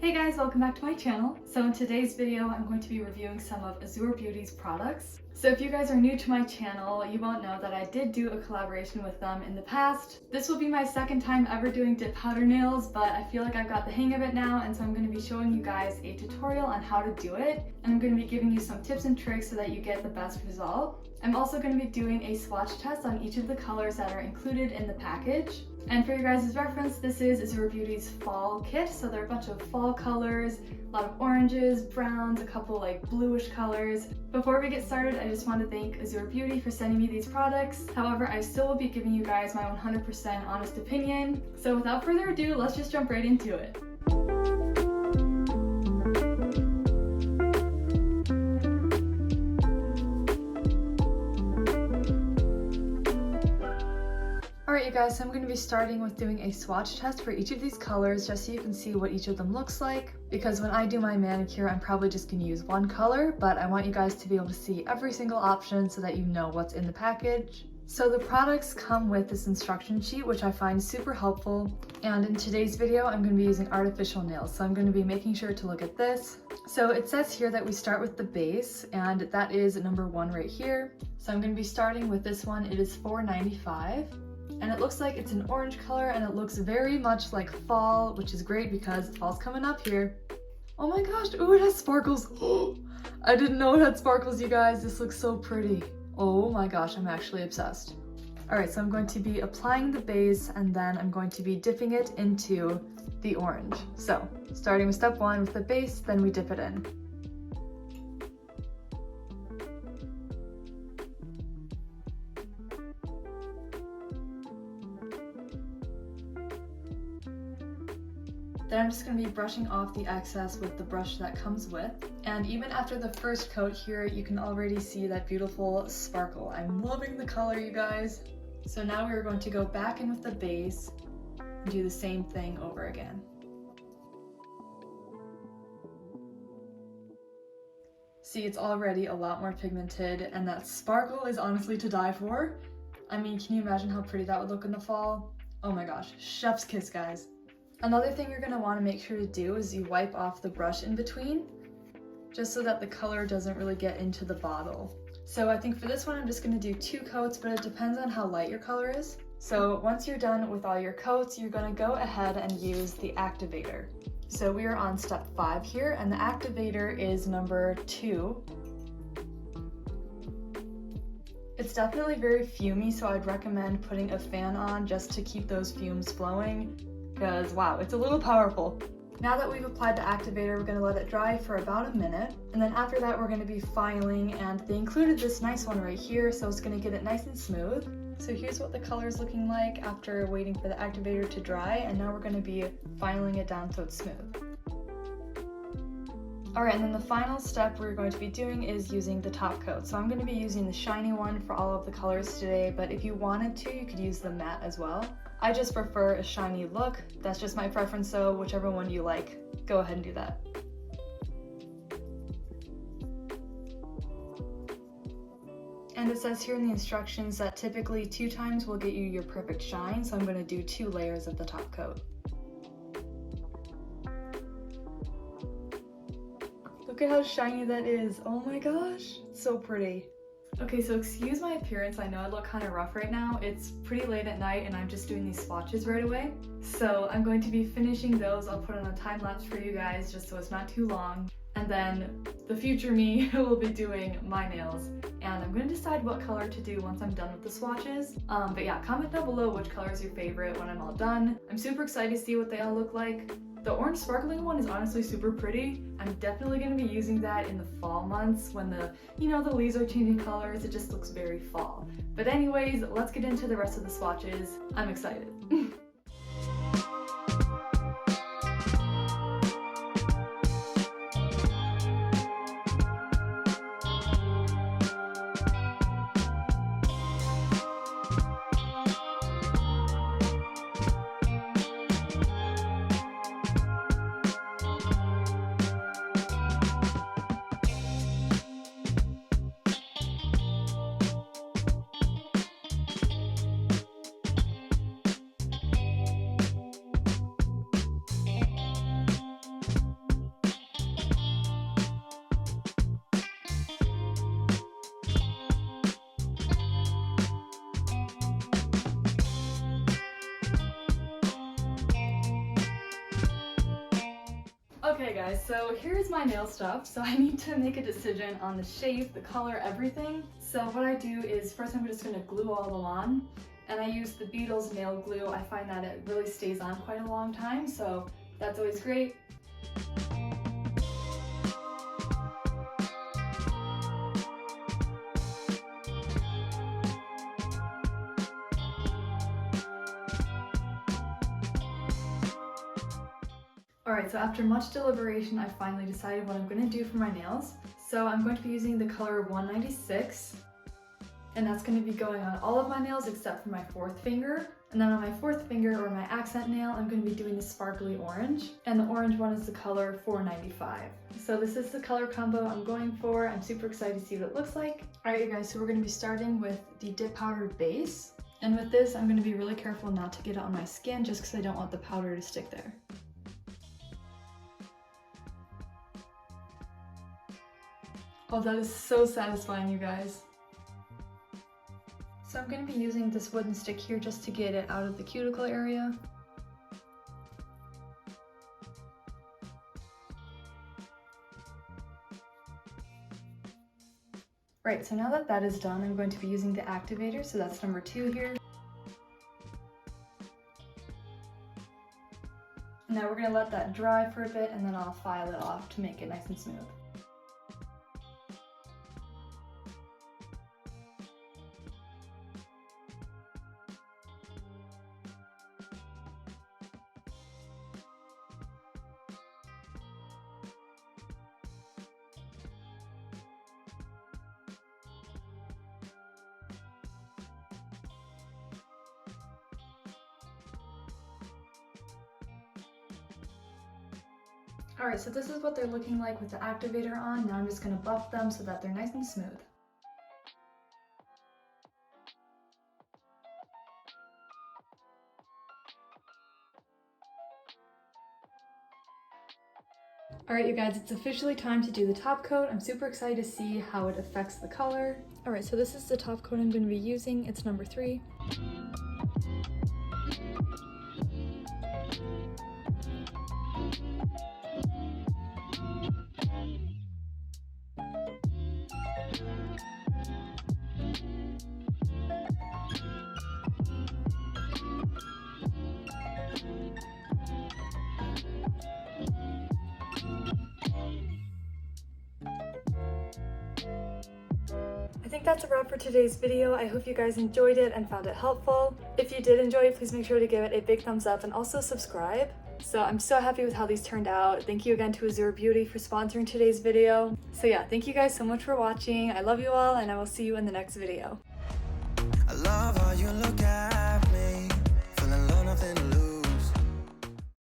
Hey guys, welcome back to my channel. So in today's video, I'm going to be reviewing some of AzureBeauty's products. So if you guys are new to my channel, you won't know that I did do a collaboration with them in the past. This will be my second time ever doing dip powder nails, but I feel like I've got the hang of it now, and so I'm going to be showing you guys a tutorial on how to do it, and I'm going to be giving you some tips and tricks so that you get the best result. I'm also going to be doing a swatch test on each of the colors that are included in the package. And for your guys' reference, this is AzureBeauty's fall kit, so there are a bunch of fall colors, a lot of oranges, browns, a couple like bluish colors. Before we get started, I just want to thank AzureBeauty for sending me these products. However, I still will be giving you guys my 100% honest opinion. So without further ado, let's just jump right into it. Alright you guys, so I'm going to be starting with doing a swatch test for each of these colors just so you can see what each of them looks like, because when I do my manicure I'm probably just going to use one color, but I want you guys to be able to see every single option so that you know what's in the package. So the products come with this instruction sheet, which I find super helpful, and in today's video I'm going to be using artificial nails, so I'm going to be making sure to look at this. So it says here that we start with the base, and that is number 1 right here. So I'm going to be starting with this one. It is $4.95. And it looks like it's an orange color, and it looks very much like fall, which is great because fall's coming up here. Oh my gosh, ooh, it has sparkles. Oh, I didn't know it had sparkles, you guys. This looks so pretty. Oh my gosh, I'm actually obsessed. All right, so I'm going to be applying the base, and then I'm going to be dipping it into the orange. So starting with step 1 with the base, then we dip it in. Then I'm just going to be brushing off the excess with the brush that comes with. And even after the first coat here, you can already see that beautiful sparkle. I'm loving the color, you guys. So now we're going to go back in with the base and do the same thing over again. See, it's already a lot more pigmented, and that sparkle is honestly to die for. I mean, can you imagine how pretty that would look in the fall? Oh my gosh, chef's kiss, guys. Another thing you're going to want to make sure to do is you wipe off the brush in between, just so that the color doesn't really get into the bottle. So I think for this one I'm just going to do 2 coats, but it depends on how light your color is. So once you're done with all your coats, you're going to go ahead and use the activator. So we are on step 5 here, and the activator is number 2. It's definitely very fumey, so I'd recommend putting a fan on just to keep those fumes flowing. Because wow, it's a little powerful. Now that we've applied the activator, we're going to let it dry for about a minute, and then after that we're going to be filing, and they included this nice one right here, so it's going to get it nice and smooth. So here's what the color is looking like after waiting for the activator to dry, and now we're going to be filing it down so it's smooth. Alright, and then the final step we're going to be doing is using the top coat. So I'm going to be using the shiny one for all of the colors today, but if you wanted to, you could use the matte as well. I just prefer a shiny look. That's just my preference, so whichever one you like, go ahead and do that. And it says here in the instructions that typically 2 times will get you your perfect shine, so I'm going to do 2 layers of the top coat. Look at how shiny that is. Oh my gosh, it's so pretty. Okay, so excuse my appearance. I know I look kind of rough right now. It's pretty late at night and I'm just doing these swatches right away. So I'm going to be finishing those. I'll put on a time lapse for you guys just so it's not too long. And then the future me will be doing my nails. And I'm going to decide what color to do once I'm done with the swatches. But yeah, comment down below which color is your favorite when I'm all done. I'm super excited to see what they all look like. The orange sparkling one is honestly super pretty. I'm definitely going to be using that in the fall months when the leaves are changing colors. It just looks very fall. But anyways, let's get into the rest of the swatches. I'm excited. Okay guys, so here's my nail stuff. So I need to make a decision on the shape, the color, everything. So what I do is first I'm just gonna glue all of them on. And I use the Beetles nail glue. I find that it really stays on quite a long time, so that's always great. Alright, so after much deliberation, I finally decided what I'm going to do for my nails. So I'm going to be using the color 196, and that's going to be going on all of my nails except for my fourth finger. And then on my fourth finger, or my accent nail, I'm going to be doing the sparkly orange, and the orange one is the color 495. So this is the color combo I'm going for. I'm super excited to see what it looks like. Alright you guys, so we're going to be starting with the dip powder base. And with this, I'm going to be really careful not to get it on my skin just because I don't want the powder to stick there. Oh, that is so satisfying, you guys. So I'm going to be using this wooden stick here just to get it out of the cuticle area. Right, so now that that is done, I'm going to be using the activator, so that's number 2 here. Now we're going to let that dry for a bit, and then I'll file it off to make it nice and smooth. Alright, so this is what they're looking like with the activator on. Now I'm just going to buff them so that they're nice and smooth. Alright you guys, it's officially time to do the top coat. I'm super excited to see how it affects the color. Alright, so this is the top coat I'm going to be using. It's number 3. I think that's a wrap for today's video. I hope you guys enjoyed it and found it helpful. If you did enjoy it, please make sure to give it a big thumbs up and also subscribe. So I'm so happy with how these turned out. Thank you again to AzureBeauty for sponsoring today's video. So yeah, thank you guys so much for watching. I love you all, and I will see you in the next video. I love how you look at